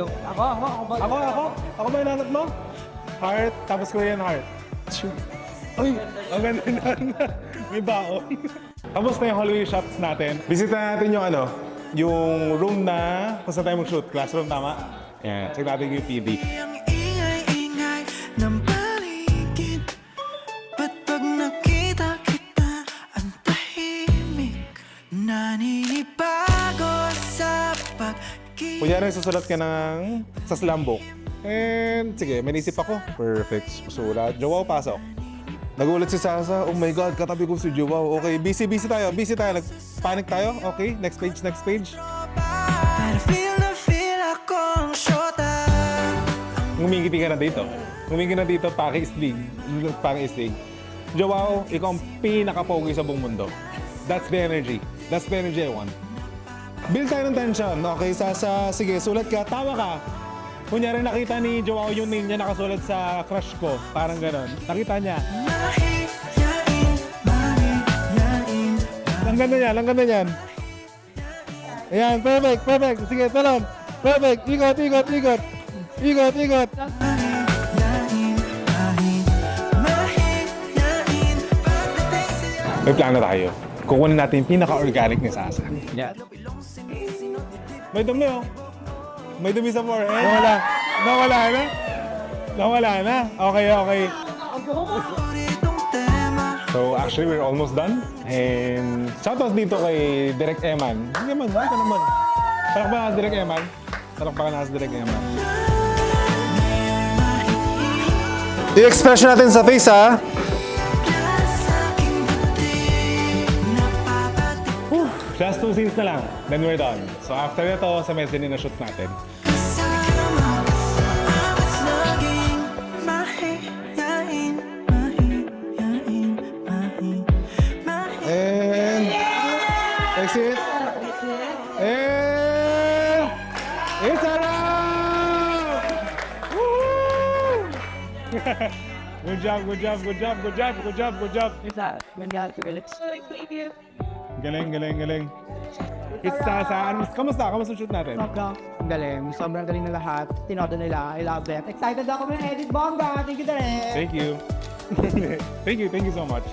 Yo. Ako ba yung nanat mo? Heart, tapos Korean heart. Shoot. Uy, ang ganda na. May baon. Tapos na yung hallway shots natin. Bisita natin yung yung room na kung saan tayo mag-shoot. Classroom, tama? Yan, check natin yung PD. Ang ingay-ingay ng paligid. Ba't pag nakita kita, ang tahimik? Naninibago sa pag-ibig. Kunyari, susulat ka ng sa slam book. And sige, may naisip ako. Perfect. Susulat. Joao, pasok. Nagulat si Sasa. Oh my God, katabi ko si Joao. Okay, busy tayo. Nag-panic tayo. Okay, next page. Pero feel na feel akong shota. Ngumingiti ka na dito. Paki-islig. Joao, ikaw ang pinaka-pogi sa buong mundo. That's the energy I want. Build tayo ng tension. Okay, Sasa, sige, sulat ka. Tawa ka. Kunyari nakita ni Joao yung name niya nakasulat sa crush ko. Parang ganon. Nakita niya. Ang ganda niyan. Ayan, perfect. Sige, talon. Perfect. Ikot. May plano tayo. Kukunin natin yung pinaka-organic ni Sasa. Yeah. May dumi, oh. May dumi sa forehead. Nawala na. Okay. So actually, we're almost done. And shoutout dito kay Direk Eman. Hindi naman. Palakpakan na si Direk Eman. Yung expression natin sa face, ha? Last 2 scenes na lang, then we're done. So after ito, sa mezzanine na shoot natin. And exit. And it's a wrap! Woo! Good job. Is that when you have to go? Galing. It's Sasa. Kamusta shoot natin? Sobrang galing na lahat. Tinodo nila. I love it. Excited ako ng edit, bongga. Thank you, Direk. Thank you. Thank you so much.